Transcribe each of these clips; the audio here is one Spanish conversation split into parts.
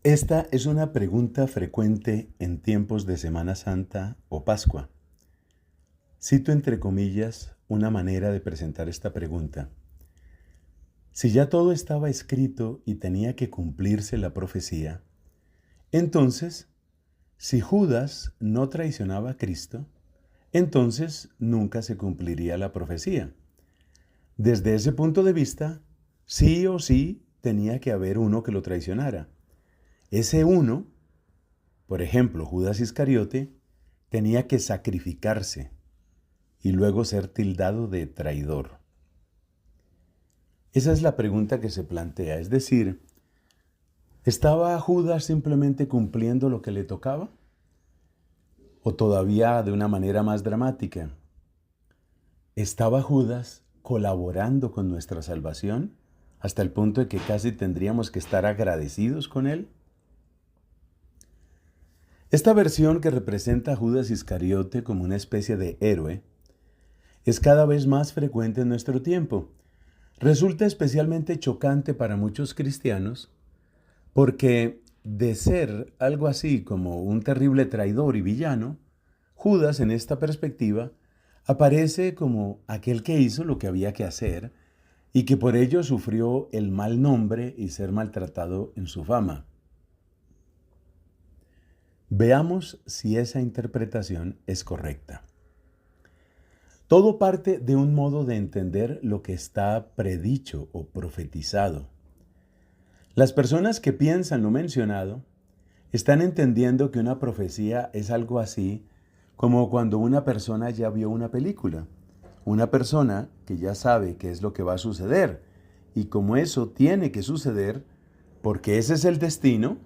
Esta es una pregunta frecuente en tiempos de Semana Santa o Pascua. Cito entre comillas una manera de presentar esta pregunta. Si ya todo estaba escrito y tenía que cumplirse la profecía, entonces, si Judas no traicionaba a Cristo, entonces nunca se cumpliría la profecía. Desde ese punto de vista, sí o sí tenía que haber uno que lo traicionara. Ese uno, por ejemplo, Judas Iscariote, tenía que sacrificarse y luego ser tildado de traidor. Esa es la pregunta que se plantea, es decir, ¿estaba Judas simplemente cumpliendo lo que le tocaba? ¿O todavía de una manera más dramática? ¿Estaba Judas colaborando con nuestra salvación hasta el punto de que casi tendríamos que estar agradecidos con él? Esta versión que representa a Judas Iscariote como una especie de héroe es cada vez más frecuente en nuestro tiempo. Resulta especialmente chocante para muchos cristianos porque de ser algo así como un terrible traidor y villano, Judas en esta perspectiva aparece como aquel que hizo lo que había que hacer y que por ello sufrió el mal nombre y ser maltratado en su fama. Veamos si esa interpretación es correcta. Todo parte de un modo de entender lo que está predicho o profetizado. Las personas que piensan lo mencionado están entendiendo que una profecía es algo así como cuando una persona ya vio una película. Una persona que ya sabe qué es lo que va a suceder y como eso tiene que suceder, porque ese es el destino,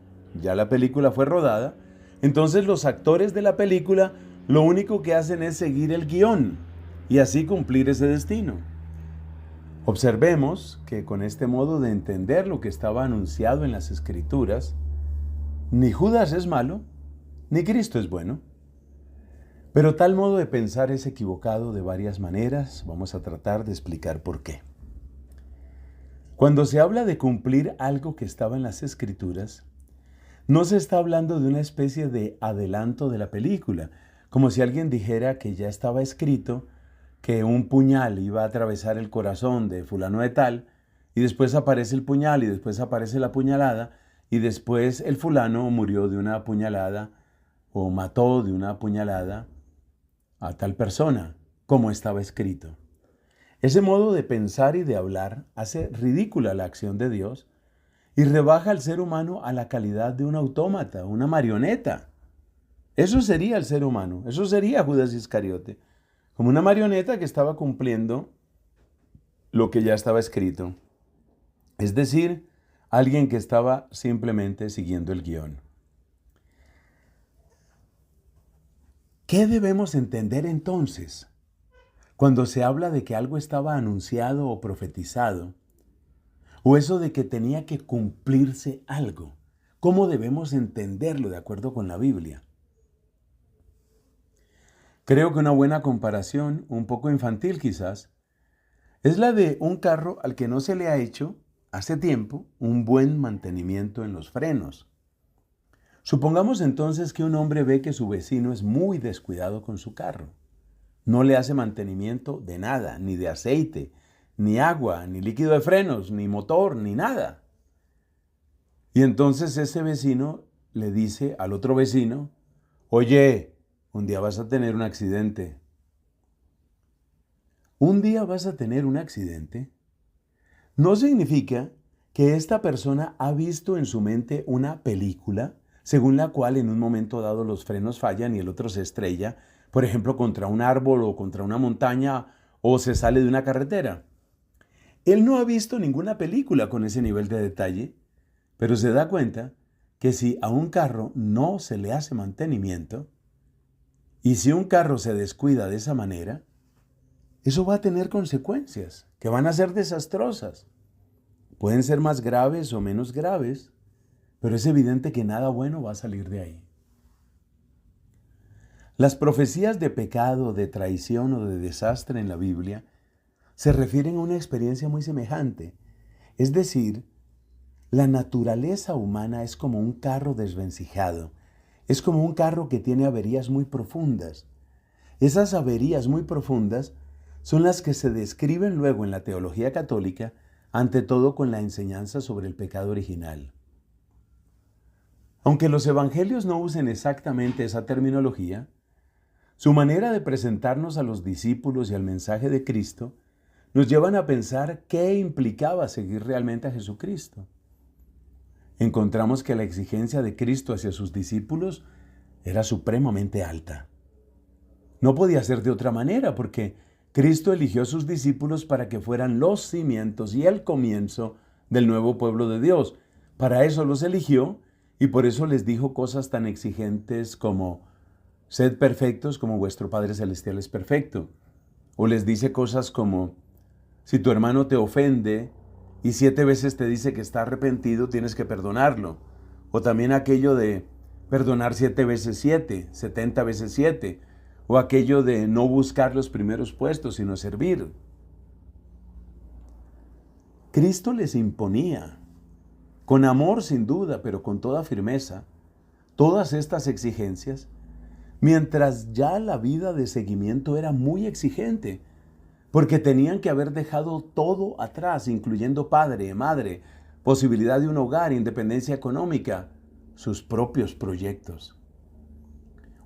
ya la película fue rodada, entonces los actores de la película lo único que hacen es seguir el guión y así cumplir ese destino. Observemos que con este modo de entender lo que estaba anunciado en las Escrituras, ni Judas es malo, ni Cristo es bueno. Pero tal modo de pensar es equivocado de varias maneras. Vamos a tratar de explicar por qué. Cuando se habla de cumplir algo que estaba en las Escrituras, no se está hablando de una especie de adelanto de la película, como si alguien dijera que ya estaba escrito que un puñal iba a atravesar el corazón de fulano de tal, y después aparece el puñal, y después aparece la puñalada, y después el fulano murió de una puñalada, o mató de una puñalada a tal persona, como estaba escrito. Ese modo de pensar y de hablar hace ridícula la acción de Dios, y rebaja al ser humano a la calidad de un autómata, una marioneta. Eso sería el ser humano, eso sería Judas Iscariote, como una marioneta que estaba cumpliendo lo que ya estaba escrito. Es decir, alguien que estaba simplemente siguiendo el guión. ¿Qué debemos entender entonces cuando se habla de que algo estaba anunciado o profetizado? O eso de que tenía que cumplirse algo. ¿Cómo debemos entenderlo de acuerdo con la Biblia? Creo que una buena comparación, un poco infantil quizás, es la de un carro al que no se le ha hecho, hace tiempo, un buen mantenimiento en los frenos. Supongamos entonces que un hombre ve que su vecino es muy descuidado con su carro. No le hace mantenimiento de nada, ni de aceite, ni agua, ni líquido de frenos, ni motor, ni nada. Y entonces ese vecino le dice al otro vecino, oye, un día vas a tener un accidente. Un día vas a tener un accidente no significa que esta persona ha visto en su mente una película según la cual en un momento dado los frenos fallan y el otro se estrella, por ejemplo, contra un árbol o contra una montaña o se sale de una carretera. Él no ha visto ninguna película con ese nivel de detalle, pero se da cuenta que si a un carro no se le hace mantenimiento y si un carro se descuida de esa manera, eso va a tener consecuencias que van a ser desastrosas. Pueden ser más graves o menos graves, pero es evidente que nada bueno va a salir de ahí. Las profecías de pecado, de traición o de desastre en la Biblia se refieren a una experiencia muy semejante. Es decir, La naturaleza humana es como un carro desvencijado. Es como un carro que tiene averías muy profundas. Esas averías muy profundas son las que se describen luego en la teología católica, ante todo con la enseñanza sobre el pecado original. Aunque los evangelios no usen exactamente esa terminología, su manera de presentarnos a los discípulos y al mensaje de Cristo nos llevan a pensar qué implicaba seguir realmente a Jesucristo. Encontramos que la exigencia de Cristo hacia sus discípulos era supremamente alta. No podía ser de otra manera porque Cristo eligió a sus discípulos para que fueran los cimientos y el comienzo del nuevo pueblo de Dios. Para eso los eligió y por eso les dijo cosas tan exigentes como sed perfectos como vuestro Padre Celestial es perfecto. O les dice cosas como si tu hermano te ofende y 7 veces te dice que está arrepentido, tienes que perdonarlo. O también aquello de perdonar 7 veces 7, 70 veces 7. O aquello de no buscar los primeros puestos, sino servir. Cristo les imponía, con amor sin duda, pero con toda firmeza, todas estas exigencias, mientras ya la vida de seguimiento era muy exigente, porque tenían que haber dejado todo atrás, incluyendo padre, madre, posibilidad de un hogar, independencia económica, sus propios proyectos.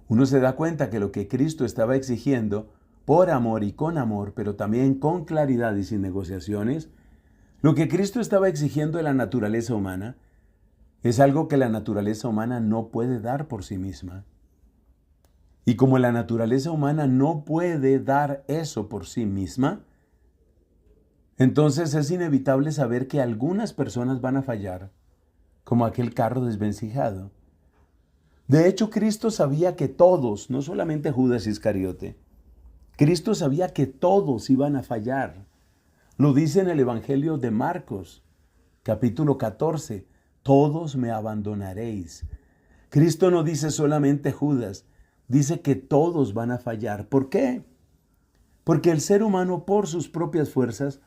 Uno se da cuenta que lo que Cristo estaba exigiendo, por amor y con amor, pero también con claridad y sin negociaciones, lo que Cristo estaba exigiendo de la naturaleza humana es algo que la naturaleza humana no puede dar por sí misma. Y como la naturaleza humana no puede dar eso por sí misma, entonces es inevitable saber que algunas personas van a fallar, como aquel carro desvencijado. De hecho, Cristo sabía que todos, no solamente Judas Iscariote, Cristo sabía que todos iban a fallar. Lo dice en el Evangelio de Marcos, capítulo 14, todos me abandonaréis. Cristo no dice solamente Judas, dice que todos van a fallar. ¿Por qué? Porque el ser humano por sus propias fuerzas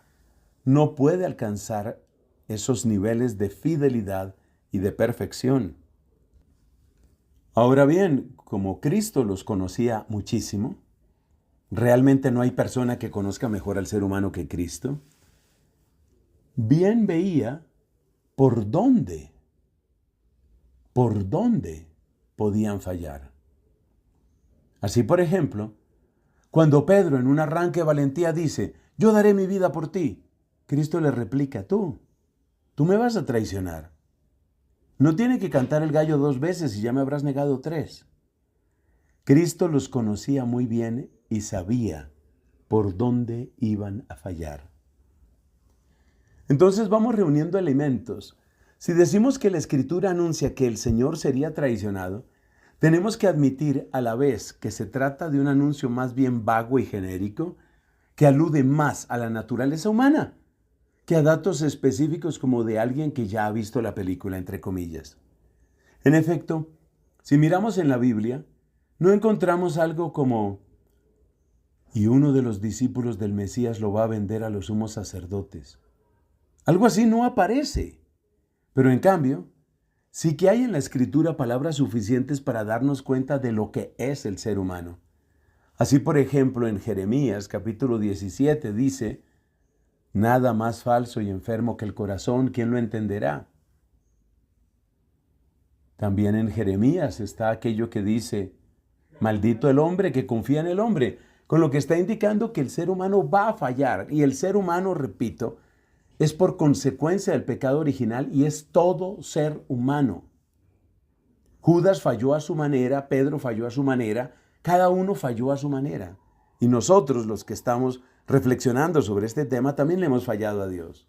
no puede alcanzar esos niveles de fidelidad y de perfección. Ahora bien, como Cristo los conocía muchísimo, realmente no hay persona que conozca mejor al ser humano que Cristo, bien veía por dónde podían fallar. Así, por ejemplo, cuando Pedro en un arranque de valentía dice, yo daré mi vida por ti, Cristo le replica, tú me vas a traicionar. No tiene que cantar el gallo 2 veces y ya me habrás negado 3. Cristo los conocía muy bien y sabía por dónde iban a fallar. Entonces vamos reuniendo elementos. Si decimos que la Escritura anuncia que el Señor sería traicionado, tenemos que admitir a la vez que se trata de un anuncio más bien vago y genérico, que alude más a la naturaleza humana que a datos específicos como de alguien que ya ha visto la película, entre comillas. En efecto, si miramos en la Biblia, no encontramos algo como y uno de los discípulos del Mesías lo va a vender a los sumos sacerdotes. Algo así no aparece. Pero en cambio, sí que hay en la Escritura palabras suficientes para darnos cuenta de lo que es el ser humano. Así, por ejemplo, en Jeremías capítulo 17 dice, nada más falso y enfermo que el corazón, ¿quién lo entenderá? También en Jeremías está aquello que dice, maldito el hombre que confía en el hombre, con lo que está indicando que el ser humano va a fallar. Y el ser humano, repito, es por consecuencia del pecado original y es todo ser humano. Judas falló a su manera, Pedro falló a su manera, cada uno falló a su manera. Y nosotros, los que estamos reflexionando sobre este tema, también le hemos fallado a Dios.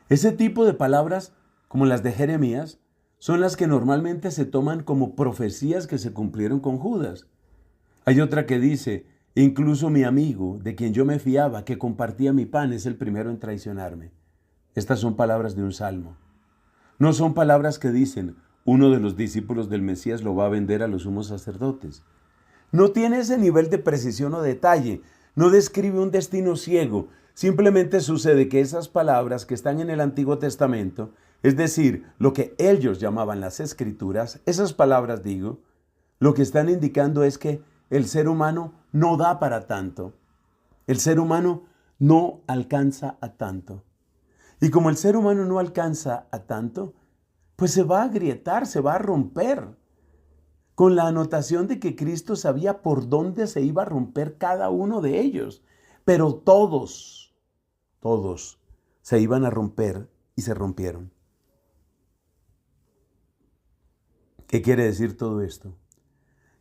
Ese tipo de palabras, como las de Jeremías, son las que normalmente se toman como profecías que se cumplieron con Judas. Hay otra que dice, incluso mi amigo, de quien yo me fiaba, que compartía mi pan, es el primero en traicionarme. Estas son palabras de un salmo. No son palabras que dicen, uno de los discípulos del Mesías lo va a vender a los sumos sacerdotes. No tiene ese nivel de precisión o detalle. No describe un destino ciego, Simplemente sucede que esas palabras que están en el Antiguo Testamento, es decir, lo que ellos llamaban las Escrituras, esas palabras, digo, lo que están indicando es que el ser humano no da para tanto. El ser humano no alcanza a tanto. Y como el ser humano no alcanza a tanto, pues se va a agrietar, se va a romper. Con la anotación de que Cristo sabía por dónde se iba a romper cada uno de ellos. Pero todos se iban a romper y se rompieron. ¿Qué quiere decir todo esto?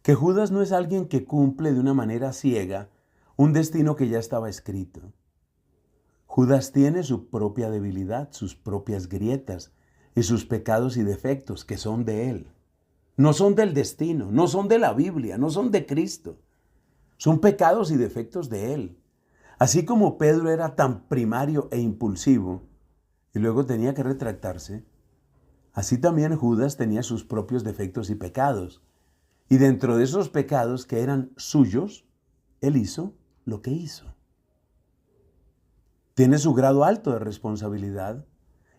Que Judas no es alguien que cumple de una manera ciega un destino que ya estaba escrito. Judas tiene su propia debilidad, sus propias grietas y sus pecados y defectos que son de él. No son del destino, no son de la Biblia, no son de Cristo. Son pecados y defectos de él. Así como Pedro era tan primario e impulsivo y luego tenía que retractarse, así también Judas tenía sus propios defectos y pecados. Y dentro de esos pecados que eran suyos, él hizo lo que hizo. Tiene su grado alto de responsabilidad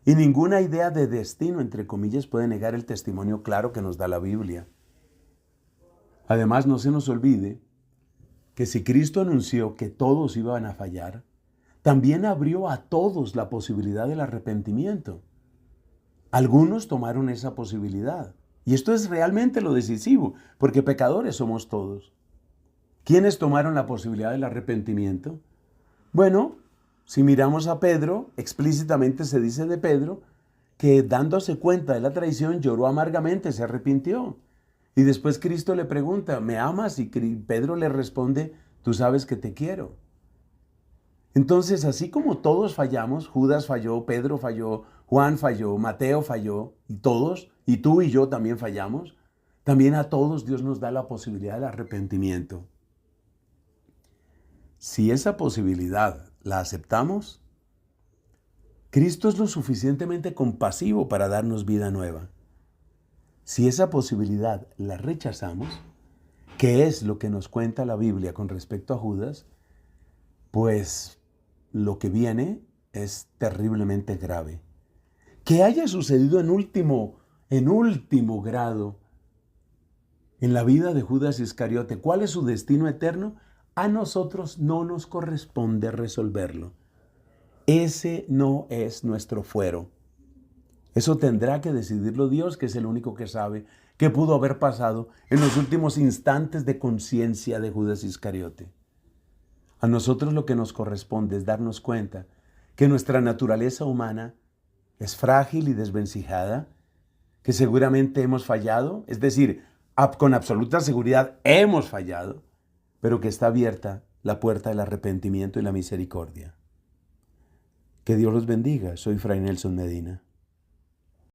y ninguna idea de destino, entre comillas, puede negar el testimonio claro que nos da la Biblia. Además, no se nos olvide que si Cristo anunció que todos iban a fallar, también abrió a todos la posibilidad del arrepentimiento. Algunos tomaron esa posibilidad. Y esto es realmente lo decisivo, porque pecadores somos todos. ¿Quiénes tomaron la posibilidad del arrepentimiento? Bueno, si miramos a Pedro, explícitamente se dice de Pedro que dándose cuenta de la traición lloró amargamente, se arrepintió. Y después Cristo le pregunta, ¿me amas? Y Pedro le responde, tú sabes que te quiero. Entonces, así como todos fallamos, Judas falló, Pedro falló, Juan falló, Mateo falló, y todos, y tú y yo también fallamos, también a todos Dios nos da la posibilidad del arrepentimiento. Si esa posibilidad la aceptamos, Cristo es lo suficientemente compasivo para darnos vida nueva. Si esa posibilidad la rechazamos, ¿qué es lo que nos cuenta la Biblia con respecto a Judas? Pues lo que viene es terriblemente grave. Que haya sucedido en último grado en la vida de Judas Iscariote, ¿cuál es su destino eterno? A nosotros no nos corresponde resolverlo. Ese no es nuestro fuero. Eso tendrá que decidirlo Dios, que es el único que sabe qué pudo haber pasado en los últimos instantes de conciencia de Judas Iscariote. A nosotros lo que nos corresponde es darnos cuenta que nuestra naturaleza humana es frágil y desvencijada, que seguramente hemos fallado, es decir, con absoluta seguridad hemos fallado, pero que está abierta la puerta del arrepentimiento y la misericordia. Que Dios los bendiga. Soy Fray Nelson Medina.